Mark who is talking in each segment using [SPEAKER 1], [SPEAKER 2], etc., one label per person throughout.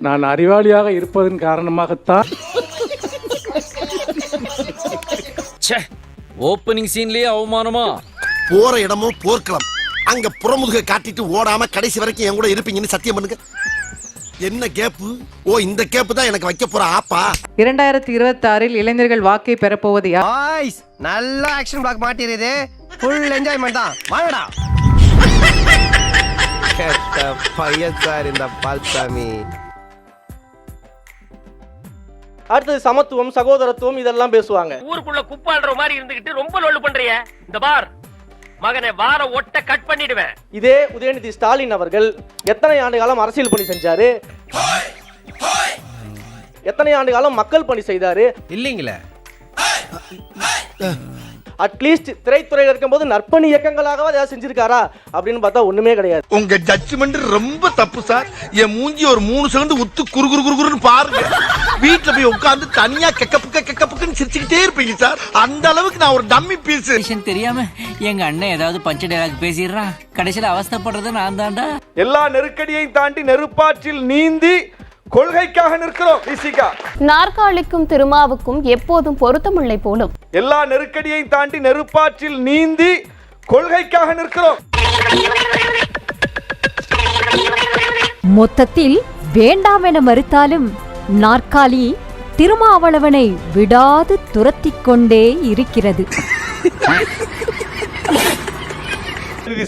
[SPEAKER 1] நான் அறிவாளியாக இருப்பதன் காரணமாகத்தான்
[SPEAKER 2] ஓப்பனிங் சீன்லயே அவமானமா.
[SPEAKER 3] போற இடமோ போர்க்களம், அங்க புறமுதுக காட்டிட்டு ஓடாம கடைசி வரைக்கும் என் கூட இருப்பீங்கன்னு சத்தியம் பண்ணுங்க. என்ன கேப்பு? ஓ, இந்த கேப்பு தான் எனக்கு வைக்க போற ஆப்பா.
[SPEAKER 4] 2026 இளைஞர்கள் வாக்கை பெறப்போவது யார்?
[SPEAKER 5] பாய்ஸ், நல்ல ஆக்ஷன் பிளாக் மாட்டிருது. ஃபுல் என்ஜாய்மெண்ட் தான். வாங்கடா. கேட்ட பையன் சார் இந்த பால்சாமி.
[SPEAKER 6] அடுத்தது சமத்துவம், சகோதரத்துவம் இதெல்லாம் பேசுவாங்க.
[SPEAKER 7] ஊருக்குள்ள குப்பாடுற மாதிரி இருந்துகிட்டு ரொம்ப லொல்லு பண்றிய. இந்த பார் மகனை வார ஒட்ட கட் பண்ணிடுவேன்.
[SPEAKER 6] இதே உதயநிதி ஸ்டாலின் அவர்கள் எத்தனை ஆண்டு காலம் அரசியல் பணி செஞ்சாரு? எத்தனை ஆண்டு காலம் மக்கள் பணி செய்தாரு?
[SPEAKER 5] இல்லீங்களே.
[SPEAKER 6] அட்லீஸ்ட் திரைத்துறையில் இருக்கும்போது நற்பணி இயக்கங்களாகவே ஏதாவது செஞ்சிருக்காரா அப்படின்னு பார்த்தா ஒண்ணுமே கிடையாது.
[SPEAKER 3] உங்க ஜட்ஜ்மெண்ட் ரொம்ப தப்பு சார். என் மூஞ்சி ஒரு 3 செகண்ட் உத்து குறுகுறுன்னு பாருங்க. வீட்டுல போய் உட்கார்ந்து தனியா கெக்கப்புக்குன்னு சிரிச்சுக்கிட்டே இருப்பீங்க சார். அந்த அளவுக்கு நான் ஒரு டம்மி பீஸ்.
[SPEAKER 8] தெரியாம எங்க அண்ணன் ஏதாவது பஞ்ச டைலாக் பேசிடுறான், கடைசியில அவஸ்தைப்படுறது நான் தான்டா.
[SPEAKER 1] எல்லா நெருக்கடியையும் தாண்டி நெருப்பாற்றில் நீந்தி கொள்கைக்காக நிற்கிறோம்.
[SPEAKER 9] நாற்காலிக்கும் திருமாவுக்கும் எப்போதும் பொருத்தமில்லை போலும்.
[SPEAKER 1] எல்லா நெருக்கடியையும் தாண்டி நெருப்பாற்றில் நீந்தி கொள்கைக்காக நிற்கிறோம்.
[SPEAKER 9] மொத்தத்தில் வேண்டாம் என மறுத்தாலும் நாற்காலி திருமாவளவனை விடாது துரத்திக் கொண்டே இருக்கிறது.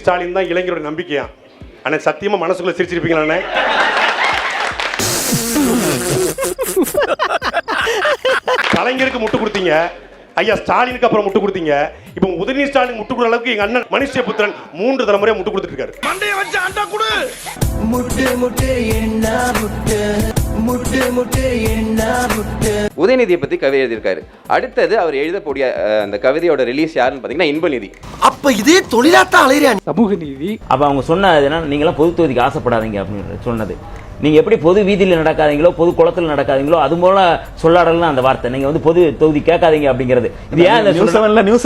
[SPEAKER 1] ஸ்டாலின் தான் இளைஞரோட நம்பிக்கையா? ஆனா சத்தியமா மனசுக்குள்ள சிரிச்சிருப்பீங்களா? கலைஞருக்கு முட்டு கொடுத்தீங்க, ஐயா ஸ்டாலினுக்கு அப்புறம் முட்டு கொடுத்தீங்க. இப்போ உதயநிதி ஸ்டாலின் முட்டு கொடுற அளவுக்கு எங்க அண்ணன் மனுஷபுத்திரன் 3 தலைமுறையா முட்டு கொடுத்துட்டு இருக்காரு. மண்டைய வச்சு அண்டா குடு.
[SPEAKER 10] உதயநிதியை பத்தி கவிதை எழுதியிருக்காரு. அடுத்தது அவர் எழுதக்கூடிய அந்த கவிதையோட ரிலீஸ் யாருன்னு பாத்தீங்கன்னா இன்பநிதி.
[SPEAKER 3] அப்ப இதே தொழிலாத்தான் அலையிறான்.
[SPEAKER 1] சமூக நீதி.
[SPEAKER 8] அப்ப அவங்க சொன்னது என்ன, நீங்களாம் பொது தொகுதிக்கு ஆசைப்படாதீங்க அப்படின்னு சொன்னது. நீங்க எப்படி பொது வீதியில் நடக்காதீங்களோ, பொது குளத்தில் நடக்காதீங்களோ, அது போல சொல்லாடலாம் அந்த வார்த்தை. நீங்க வந்து பொது தொகுதி கேட்காதீங்க அப்படிங்கிறது. இது ஏன் நியூஸ்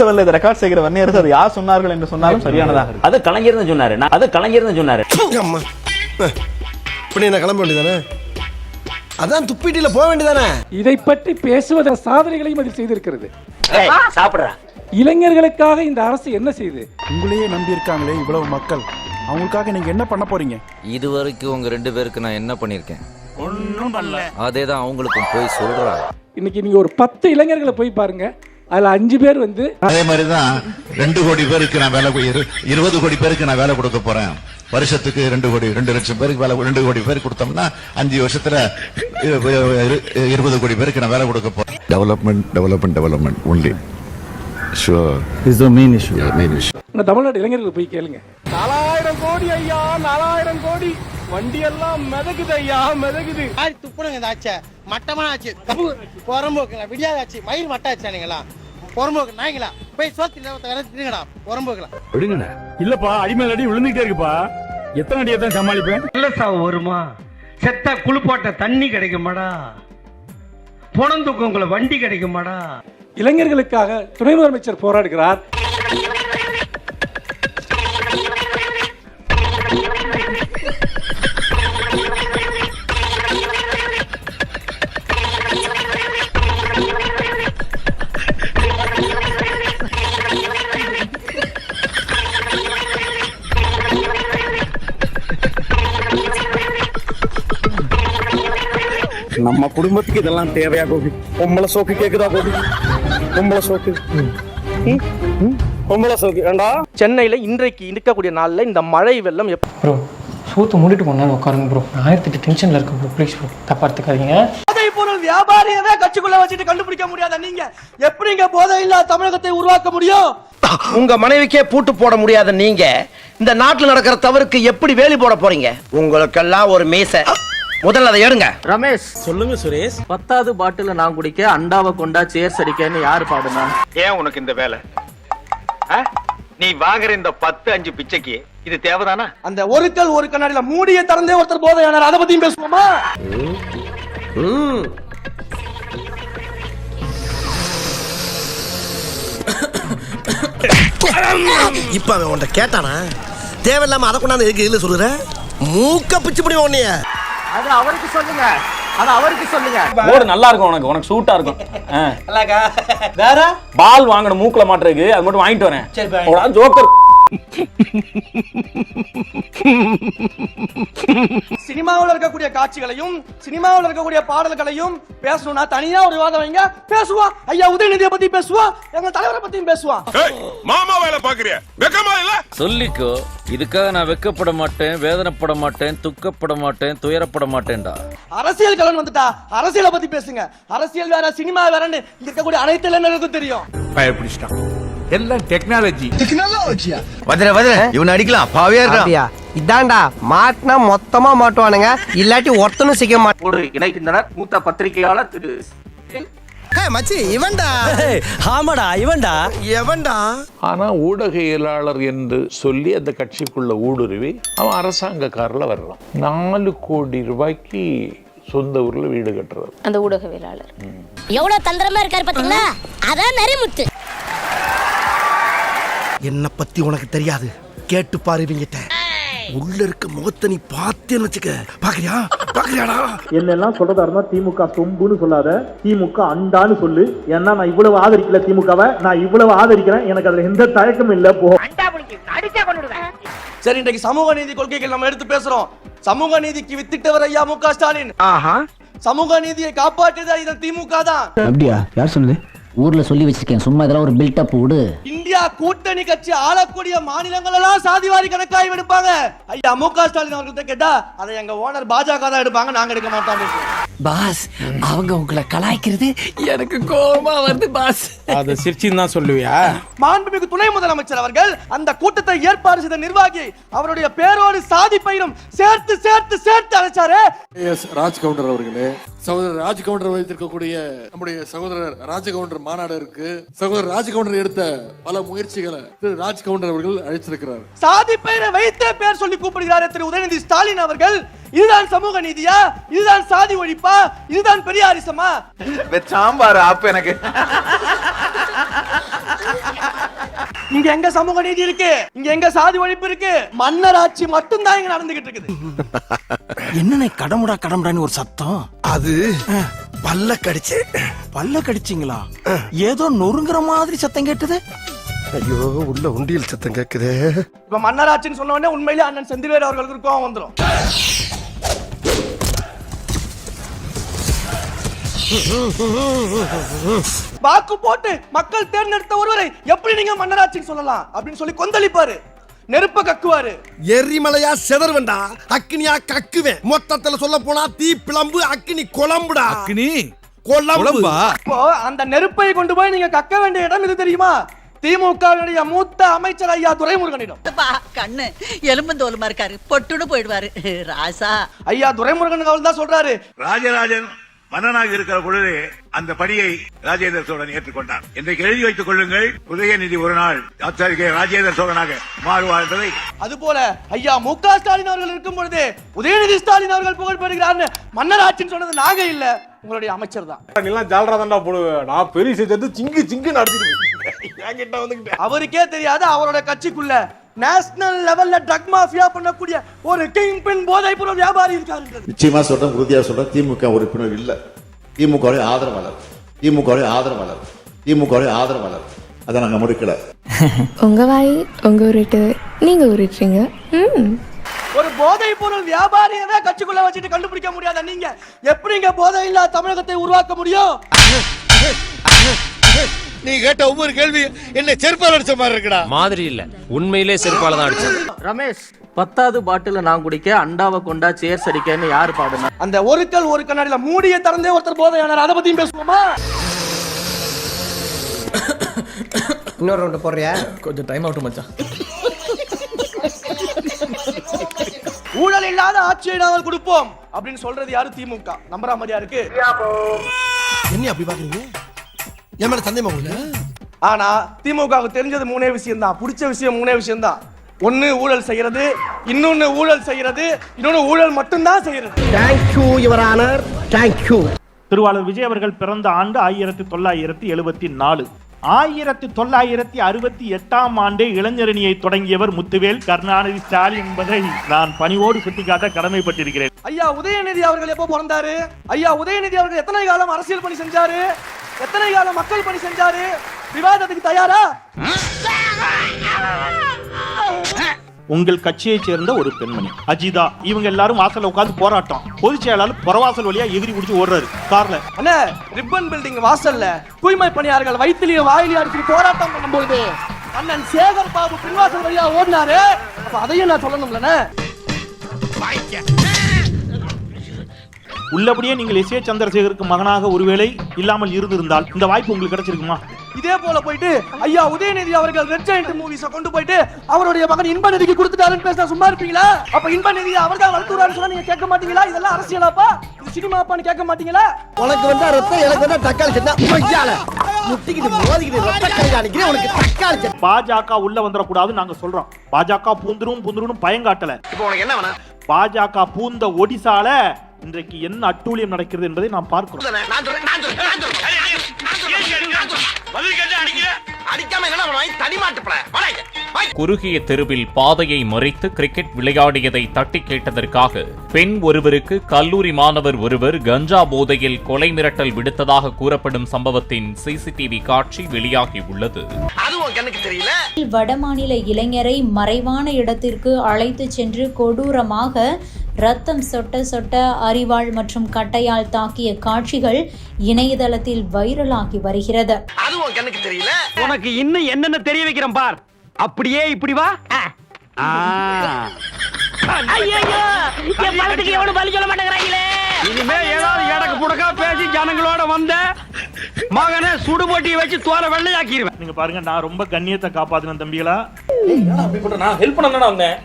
[SPEAKER 8] செவன்ல இதை ரெக்கார்ட் செய்கிற வன்னியரசு அது யார் சொன்னார்கள் என்று சொன்னாலும் சரியானதாக. அது கலைஞர் தான் சொன்னாரு. அது கலைஞர் தான் சொன்னாரு.
[SPEAKER 3] என்ன கிளம்ப வேண்டியதானே? அதான் துப்பிட்டில போக வேண்டியதானே?
[SPEAKER 1] இதை பற்றி பேசுவதன் சாதனைகளையும் அது செய்திருக்கிறது.
[SPEAKER 8] சாப்பிடுறா.
[SPEAKER 1] இளைஞர்களுக்காக இந்த அரசு என்ன செய்யுது?
[SPEAKER 5] உங்களையே நம்பி இருக்காங்களே இவ்வளவு மக்கள், அவங்களுக்காக நீங்க என்ன பண்ண போறீங்க?
[SPEAKER 2] இது வரைக்கும் உங்க 2 பேருக்கு நான் என்ன பண்ணிருக்கேன்?
[SPEAKER 5] ஒன்னும் பண்ணல.
[SPEAKER 2] அதேதான் அவங்களுக்கும் போய் சொல்றா.
[SPEAKER 1] இன்னைக்கு நீங்க ஒரு 10 இளைஞர்களை போய் பாருங்க, அதுல 5 பேர் வந்து
[SPEAKER 11] அதே மாதிரிதான் 2 கோடி பேருக்கு நான் வேலை, 20 கோடி பேருக்கு நான் வேலை கொடுக்க போறேன். வருஷத்துக்கு 2 லட்சம் பேருக்கு வேலை, 2 கோடி பேருக்கு கொடுத்தோம்னா 5 வருஷத்துல 20 கோடி பேருக்கு நான் வேலை கொடுக்க போறேன். Development only. Sure.
[SPEAKER 5] Is the main issue.
[SPEAKER 11] Yeah, main issue.
[SPEAKER 1] Tamil Nadu இளைஞர்கள் போய் கேளுங்க. 4000 கோடி ஐயா, 4000 கோடி வண்டி எல்லாம் மிதக்குது ஐயா, மிதக்குது.
[SPEAKER 5] துப்புனங்க ஆச்சு, மட்டமான ஆச்சு, பொறம்போக்குங்களா, விடியாதாச்சு, மயில் மட்டாச்சு. நீங்களா பொறம்போக்கு நாய்ங்களா போய் சோத்துல திருங்கடா பொறம்போக்குலாம் விடுங்கண்ணா. இல்லப்பா, அடிமேல் அடி விழுந்துகிட்டே இருக்குப்பா. எத்தனை அடியை தான் சமாளிப்பேன்?
[SPEAKER 7] நல்ல சாவு வருமா? செத்தா குளிப்பாட்ட தண்ணி கிடைக்குமாடா? பணம் தூக்கம் உங்களை வண்டி கிடைக்குமாடா?
[SPEAKER 1] இளைஞர்களுக்காக துணை முதலமைச்சர் போராடுகிறார்.
[SPEAKER 5] நம்ம குடும்பத்துக்கு இதெல்லாம் தேவையா கோபி? பொம்பளை சோக்கு கேக்குதா கோபி? பொம்பளை சோக்கு ஏண்டா?
[SPEAKER 6] சென்னையில இன்றைக்கு இருக்கக்கூடிய நாள்ல இந்த மழை வெள்ளம்
[SPEAKER 4] ப்ரோ சூத்து மூடிட்டு போனா உட்காருங்க ப்ரோ. 1008 டென்ஷன்ல இருக்கு ப்ரோ. ப்ளீஸ் ப்ரோ, தப்பா எடுத்துக்காதீங்க.
[SPEAKER 6] போதை பொருள் வியாபாரியவே கட்சிக்குள்ள வச்சுட்டு கண்டுபிடிக்க முடியாத நீங்க எப்படிங்க போதை இல்லா தமிழகத்தை உருவாக்க முடியும்?
[SPEAKER 5] உங்க மனைவிக்கே பூட்டு போட முடியாத நீங்க இந்த நாட்டுல நடக்கிற தவறுக்கு எப்படி வேலி போட போறீங்க? உங்களுக்கெல்லாம் ஒரு மீசை. முதல்ல அதை எடுங்க.
[SPEAKER 6] ரமேஷ் சொல்லுங்க சுரேஷ். 10வது பாட்டில நான் குடிக்க அண்டாவை கொண்டா சேர்ஸ் அடிக்கன்னு யாரு பாடுனா?
[SPEAKER 7] ஏன் உனக்கு இந்த வேலை? நீ வாங்குற இந்த 10-5 பிச்சைக்கு இது தேவைதானா?
[SPEAKER 6] அந்த ஒரு கல் ஒரு கண்ணாடியில மூடிய திறந்தே ஒருத்தர் போதையானார். அதை பத்தியும் பேசுவோமா?
[SPEAKER 3] இப்ப அவன் உன்ட்ட கேட்டானா? தேவையில்லாம அதை கொண்டாந்து எதுக்கு இல்ல சொல்லுற? மூக்க பிச்சு பண்ணி உன்னைய
[SPEAKER 6] அது அவருக்கு சொல்லுங்க, அது அவருக்கு சொல்லுங்க.
[SPEAKER 8] போடு நல்லா இருக்கும், உனக்கு சூட்டா இருக்கும்.
[SPEAKER 6] வேற
[SPEAKER 8] பால் வாங்கணும் மூக்குல மாட்டுறதுக்கு, அது மட்டும் வாங்கிட்டு வரேன்.
[SPEAKER 6] சரி
[SPEAKER 8] ஜோக்கர்.
[SPEAKER 6] சினிமாவில் இருக்கக்கூடிய காட்சிகளையும் சினிமாவில் இருக்கக்கூடிய பாடல்களையும் பேசணும்னா தனியா ஒரு விவாதம் வைங்க, பேசுவோம். ஐயா உதயநிதியை பத்தி பேசுவோம், எங்க தலைவரை பத்தியும் பேசுவோம்.
[SPEAKER 3] மாமா வேலை பாக்குறியா? வெக்கமா இல்ல?
[SPEAKER 2] சொல்லிக்கோ, இதுக்காக நான் வெக்கப்பட மாட்டேன், வேதனைப்பட மாட்டேன், துக்கப்பட மாட்டேன், துயரப்பட மாட்டேன்டா.
[SPEAKER 6] அரசியல் கலன் வந்துட்டா அரசியலை பத்தி பேசுங்க. அரசியல் வேற சினிமா வேறன்னு இருக்கக்கூடிய அனைத்து இளைஞர்களுக்கும் தெரியும்.
[SPEAKER 3] பயப்பிடிச்சிட்டான். எல்லாம் டெக்னாலஜி.
[SPEAKER 5] இவன் அடிக்கலாம் பாவியா இருக்கா? இதான்டா மாட்டினா மொத்தமா மாட்டுவானுங்க, இல்லாட்டி ஒருத்தனும் சிக்க மாட்டான்.
[SPEAKER 6] ஒரு இணைக்கின்றனர் மூத்த பத்திரிகையாளர் திரு
[SPEAKER 5] மச்சி இவன்டா.
[SPEAKER 6] ஆமாடா இவன்டா.
[SPEAKER 5] எவன்டா?
[SPEAKER 3] ஆனா ஊடகையலாளர் என்று சொல்லி அந்த கட்சிக்குள்ள ஊடுருவி அவன் அரசாங்க கார்ல வர்றான். 4 கோடி ரூபாய்க்கு சொந்த ஊர்ல வீடு கட்டுறது.
[SPEAKER 9] அந்த ஊடகவியலாளர் எவ்வளவு தந்திரமா இருக்காரு பாத்தீங்களா? அதான் நரிமுத்து.
[SPEAKER 5] என்ன பத்தி உனக்கு தெரியாது, கேட்டு பாருவீங்கிட்ட. உள்ள இருக்க முகத்தை நீ பார்த்தேன்னு வச்சுக்க. பாக்குறியாடா?
[SPEAKER 7] என்னெல்லாம் சொல்றதா இருந்தா திமுக சொம்புன்னு சொல்லாத, திமுக அண்டான்னு சொல்லு. ஏன்னா நான் இவ்வளவு ஆதரிக்கல திமுகவை, நான் இவ்வளவு ஆதரிக்கிறேன், எனக்கு அதுல எந்த தயக்கமும் இல்ல. போ.
[SPEAKER 6] சரி, இன்றைக்கு சமூக நீதி கொள்கைகள் நம்ம எடுத்து பேசுறோம். சமூக நீதிக்கு வித்திட்டவர் ஐயா மு க ஸ்டாலின். சமூக நீதியை காப்பாற்றியது இதன் திமுக தான்.
[SPEAKER 7] அப்படியா? யார் சொன்னது? ஊர்ல சொல்லி வச்சிருக்கேன், சும்மா இதெல்லாம் ஒரு பில்டப் விடு.
[SPEAKER 6] இந்தியா கூட்டணி கட்சி ஆளக்கூடிய மாநிலங்கள் எல்லாம் சாதிவாரி கணக்காய் எடுப்பாங்க. ஐயா மு க ஸ்டாலின் அவர்கள்ட்ட கேட்டா அதை எங்க ஓனர் பாஜக தான் எடுப்பாங்க, நாங்க எடுக்க மாட்டோம்.
[SPEAKER 7] பாஸ், அவங்க உங்களை கலாய்க்கிறது எனக்கு கோபமா வருது பாஸ்.
[SPEAKER 5] அத சிரிச்சின்னு தான் சொல்லுவியா?
[SPEAKER 6] மாண்புமிகு துணை முதலமைச்சர் அவர்கள் அந்த கூட்டத்தை ஏற்பாடு செய்த நிர்வாகி அவருடைய பேரோடு சாதி பயிரும் சேர்த்து சேர்த்து சேர்த்து அழைச்சாரு.
[SPEAKER 5] ராஜ் கவுண்டர் அவர்களே, சகோதரர் ராஜ் கவுண்டர் வைத்திருக்கக்கூடிய நம்முடைய சகோதரர் ராஜகவுண்டர் மாநாடு இருக்கு. சகோதரர் ராஜகவுண்டர் எடுத்த பல முயற்சிகளை திரு ராஜ் கவுண்டர் அவர்கள் அழைச்சிருக்கிறார்.
[SPEAKER 6] சாதி பெயரை வைத்தே பேர் சொல்லி கூப்பிடுகிறார் திரு உதயநிதி ஸ்டாலின் அவர்கள். இதுதான் சமூக நீதியா? இதுதான் சாதி ஒழிப்பா? இதுதான் பெரியாரிசமா?
[SPEAKER 3] சாம்பார் ஆப் எனக்கு.
[SPEAKER 6] இங்க எங்க சமூக நீதி இருக்கு? இங்க எங்க சாதி ஒழிப்பு இருக்கு? மன்னர் ஆட்சி மட்டும் தான் இங்க நடந்துகிட்டு இருக்குது.
[SPEAKER 5] என்னன்னு கடமுடான்னு ஒரு சத்தம். அது பல்ல கடிச்சு. பல்ல கடிச்சிங்களா? ஏதோ நொறுங்குற மாதிரி சத்தம் கேட்டது. ஐயோ, உள்ள உண்டியல் சத்தம் கேக்குது.
[SPEAKER 6] இப்ப மன்னர் ஆட்சின்னு சொன்ன உடனே உண்மையிலே அண்ணன் செந்தில்வேல் அவர்களுக்கு கோவம் வந்துரும். வாக்கு போட்டு மக்கள் தேர்ந்தெடுத்த ஒருவரை எப்படி நீங்க மன்னராட்சின்னு சொல்லலாம் அப்படின்னு சொல்லி கொந்தளிப்பாரு, நெருப்ப கக்குவாரு.
[SPEAKER 5] எரிமலையா செதர்வண்டா, அக்னியா கக்குவேன். மொத்தத்துல சொல்ல போனா தீ பிளம்பு, அக்னி குழம்புடா. அக்னி குழம்பா?
[SPEAKER 6] இப்போ அந்த நெருப்பை கொண்டு போய் நீங்க கக்க வேண்டிய இடம் இது தெரியுமா? திமுகவுடைய மூத்த அமைச்சர் ஐயா துரைமுருகனிடம்.
[SPEAKER 12] கண்ணு எலும்பந்தோலுமா இருக்காரு, பொட்டுன்னு போயிடுவாரு ராசா.
[SPEAKER 6] ஐயா துரைமுருகன் அவர்கள் தான் சொல்றாரு,
[SPEAKER 3] ராஜராஜன் மன்னனாக இருக்கிற பொழுது அந்த பணியை ராஜேந்திர சோழன் ஏற்றுக்கொண்டார். இன்றைக்கு எழுதி வைத்துக் கொள்ளுங்கள், உதயநிதி ஒரு நாள் ஆச்சாரிய ராஜேந்திர சோழனாக மாறுவார் என்பதை.
[SPEAKER 6] அதுபோல ஐயா மு க ஸ்டாலின் அவர்கள் இருக்கும் பொழுது உதயநிதி ஸ்டாலின் அவர்கள் புகழ் பெறுகிறார். மன்னர் ஆட்சின்னு சொன்னது நாங்க இல்ல, உங்களுடைய அமைச்சர் தான்.
[SPEAKER 5] நீலாம் ஜால்ரா தான்டா போடுவேன். நான் பெரிய சேர்த்து சிங்கு நடத்திட்டு
[SPEAKER 6] அவருக்கே தெரியாது அவரோட கட்சிக்குள்ள நேஷனல் லெவல்ல ட்ரக் மாஃபியா பண்ணக்கூடிய ஒரு கிங் பின் போதைப் பொருள் வியாபாரி இருக்காரு.
[SPEAKER 11] நிச்சயமா சொல்றேன், உறுதியா சொல்றேன், திமுக உறுப்பினர் இல்ல, திமுக ஆதரவாளர், திமுக ஆதரவாளர். அதை நாங்க முடிக்கல.
[SPEAKER 9] உங்க வாய் உங்க உருட்டு, நீங்க உருட்டுறீங்க.
[SPEAKER 6] ஒரு போதைப் பொருள் வியாபாரியவே கட்சிக்குள்ள வச்சுட்டு கண்டுபிடிக்க முடியாத நீங்க எப்படிங்க போதை இல்லா தமிழகத்தை உருவாக்க முடியும்?
[SPEAKER 5] நீ கேட்ட ஒவ்வொரு கேள்வி என்ன செருப்பால் அடிச்ச மாதிரி இருக்குடா.
[SPEAKER 2] மாதிரி இல்ல, உண்மையிலே செருப்பால தான் அடிச்சது.
[SPEAKER 6] ரமேஷ், 10வது பாட்டில நான் குடிக்க அண்டாவை கொண்டா சேர்ஸ் அடிக்கன்னு யாரு பாடுனா? அந்த ஒரு கண்ணாடியில மூடிய திறந்தே ஒருத்தர் போதையானார். அதை பத்தியும் பேசுவோமா?
[SPEAKER 5] இன்னொரு ரவுண்ட் போடுறியா? கொஞ்சம் டைம் ஆகட்டும் மச்சான்.
[SPEAKER 6] ஊழல் இல்லாத ஆட்சியை நாங்கள் கொடுப்போம் அப்படின்னு சொல்றது யாரு? திமுக. நம்புற மாதிரியா இருக்கு?
[SPEAKER 5] என்ன அப்படி பாக்குறீங்க? என் மேல சந்தேகமா உங்களுக்கு?
[SPEAKER 6] ஆனா திமுகவுக்கு தெரிஞ்சது 3 விஷயம் தான், பிடிச்ச விஷயம் 3 விஷயம் தான். ஒன்னு ஊழல் செய்யறது, இன்னொன்னு ஊழல் செய்யறது, இன்னொன்னு ஊழல் மட்டும்தான் செய்யறது.
[SPEAKER 5] Thank you your honour, thank you.
[SPEAKER 7] திருவாளர் விஜய் அவர்கள் பிறந்த ஆண்டு 1974. 1968 இளைஞரணியை தொடங்கியவர் முத்துவேல் கருணாநிதி ஸ்டாலின் என்பதை நான் பணிவோடு சுட்டிக்காட்ட கடமைப்பட்டிருக்கிறேன்.
[SPEAKER 6] ஐயா உதயநிதி அவர்கள் எப்போ பிறந்தாரு? ஐயா உதயநிதி அவர்கள் எத்தனை காலம் அரசியல் பணி செஞ்சாரு? எத்தனை காலம் மக்கள் பணி செஞ்சாரு? விவாதத்துக்கு தயாரா?
[SPEAKER 7] உங்கள் கட்சியைச் சேர்ந்த ஒரு பெண்மணி அஜிதா, இவங்க எல்லாரும் வாசல்ல உட்கார்ந்து போராட்டம். பொதுச் செயலாளர் புறவாசல் வழியா எகிரி குடிச்சு ஓடுறாரு கார்ல.
[SPEAKER 6] அண்ணே, ரிப்பன் பில்டிங் வாசல்ல தூய்மை பணியாளர்கள் வயிற்றிலேயே வாயிலே அடிச்சு போராட்டம் பண்ணும்போது அண்ணன் சேகர் பாபு பின்வாசல் வழியா ஓடினாரு. அப்ப அதையும் நான் சொல்லணும்லண்ணே.
[SPEAKER 7] உள்ளபடியே நீங்கள் எஸ் ஏ சந்திரசேகருக்கு மகனாக ஒருவேளை இல்லாமல் இருந்திருந்தால் இந்த வாய்ப்பு உங்களுக்கு கிடைச்சிருக்குமா?
[SPEAKER 6] இதே போல போயிட்டு ஐயா உதயநிதி அவர்கள் ரெட் ஜெயண்ட் மூவிஸ கொண்டு போயிட்டு அவருடைய மகன் இன்ப நிதிக்கு கொடுத்துட்டாருன்னு பேசினா சும்மா இருப்பீங்களா? அப்ப இன்ப நிதி அவர் தான் வளர்த்துறாருன்னு சொன்னா நீங்க கேட்க மாட்டீங்களா? இதெல்லாம் அரசியலாப்பா, இது சினிமாப்பான்னு கேட்க மாட்டீங்களா?
[SPEAKER 5] உனக்கு வந்தா ரத்தம், எனக்கு வந்தா தக்காளி சட்னி. மொய்யால முட்டிக்கிட்டு மோதிக்கிட்டு ரத்த கை அடிக்கிறேன். உனக்கு தக்காளி சட்னி.
[SPEAKER 7] பாஜக உள்ள வந்துடக்கூடாதுன்னு நாங்க சொல்றோம். பாஜக பூந்துரும் பயங்காட்டல.
[SPEAKER 3] இப்போ உனக்கு என்ன வேணும்?
[SPEAKER 7] பாஜக பூந்த ஒடிசால இன்றைக்கு என்ன அட்டூழியம் நடக்கிறது என்பதை நாம் பார்க்கிறோம்.
[SPEAKER 13] குறுகிய தெருவில் பாதையை மறித்து கிரிக்கெட் விளையாடியதை தட்டி கேட்டதற்காக பெண் ஒருவருக்கு கல்லூரி மாணவர் ஒருவர் கஞ்சா போதையில் கொலை மிரட்டல் விடுத்ததாக கூறப்படும் சம்பவத்தின் சிசிடிவி காட்சி வெளியாகியுள்ளது.
[SPEAKER 9] வடமாநில இளைஞரை மறைவான இடத்திற்கு அழைத்து சென்று கொடூரமாக ரத்தம் சொட்ட சொட்ட அரிவாள் மற்றும் கட்டையால் தாக்கிய காட்சிகள் இணையதளத்தில் வைரலாகி வருகிறது.
[SPEAKER 5] உனக்கு இன்னும் என்னென்ன தெரிய வைக்கிறேன் பார். அப்படியே இப்படி வா. இனிமே ஏதாவது எடக்கு புடக்கா பேசி ஜனங்களோட வந்த மகனை சுடுபொட்டியை வச்சு தோற வெள்ளையாக்கிடுவேன்.
[SPEAKER 7] நீங்க பாருங்க, நான் ரொம்ப கண்ணியத்தை காப்பாத்தின தம்பிகளா.
[SPEAKER 4] நான் ஹெல்ப் பண்ண வந்தேன்.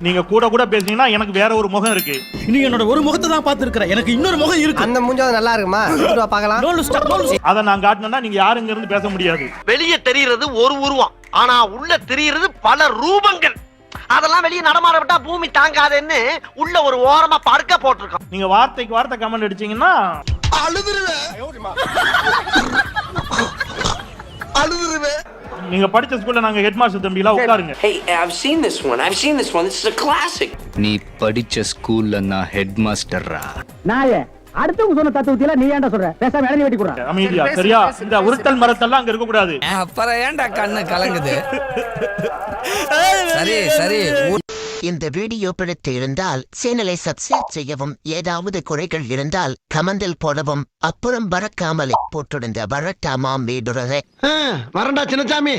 [SPEAKER 7] நீங்க கூட கூட பேசுனீங்கன்னா எனக்கு வேற ஒரு முகம் இருக்கு.
[SPEAKER 5] நீ என்னோட ஒரு முகத்தை தான் பார்த்திருக்கிறேன், எனக்கு இன்னொரு முகம் இருக்கு. அந்த மூஞ்சாவது நல்லா இருக்குமா? பார்க்கலாம்.
[SPEAKER 7] அதை நான் காட்டினா நீங்க யாருங்க இருந்து பேச முடியாது.
[SPEAKER 3] வெளியே தெரிகிறது ஒரு உருவம், ஆனா உள்ள தெரிகிறது பல ரூபங்கள். அதெல்லாம் வெளியே நடமாட விட்டா பூமி தாங்காதுன்னு உள்ள ஒரு ஓரமா படுக்க போட்டிருக்கோம்.
[SPEAKER 7] நீங்க வார்த்தைக்கு வார்த்தை கமெண்ட் அடிச்சீங்கன்னா
[SPEAKER 3] அழுதுருவேன்.
[SPEAKER 7] நீங்க படிச்ச ஸ்கூல்ல நாங்க ஹெட் மாஸ்டர் தம்பிகளா உட்காருங்க.
[SPEAKER 5] Hey, I've seen this one. This is a classic.
[SPEAKER 2] நீ படிச்ச ஸ்கூல்ல நான் ஹெட் மாஸ்டர்ரா.
[SPEAKER 5] நாயே, அடுத்தவங்க சொன்ன தத்துவத்தில நீ ஏன்டா சொல்ற? பேசாம இறங்கி வெட்டி குடுறா.
[SPEAKER 7] அமைதியா, சரியா? இந்த உருட்டல் மரத்தெல்லாம் அங்க இருக்க கூடாது.
[SPEAKER 2] அப்புறம் ஏன்டா கண்ணு கலங்குது? சரி.
[SPEAKER 5] இந்த வீடியோ பிடித்து இருந்தால் சேனலை சப்ஸ்கிரைப் செய்யவும், ஏதாவது குறைகள் இருந்தால் கமெண்டில் போடவும், அப்புறம் பறக்காமலே போட்டிருந்த வரட்டாமாம் வீடுறதே.
[SPEAKER 3] வரண்டா சின்னசாமி.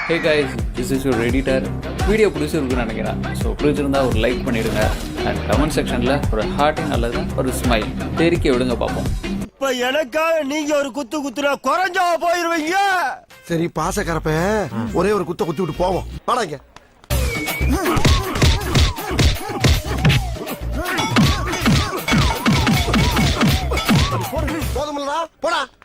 [SPEAKER 2] ஹே guys, this is your editor. Video பிடிச்சிருக்குன்னு நினைக்கிறேன். ஸோ பிடிச்சிருந்தா ஒரு லைக் பண்ணிடுங்க அண்ட் கமெண்ட் செக்ஷன்ல ஒரு ஹார்ட்டிங் அல்லது ஒரு ஸ்மைல் தெரிக்க விடுங்க பார்ப்போம்.
[SPEAKER 5] இப்ப எனக்காக நீங்க ஒரு குத்துனா குறைஞ்சா போயிருவீங்க.
[SPEAKER 3] சரி, பாசக்கரப்ப ஒரே ஒரு குத்து விட்டு போவோம். வாடாங்க.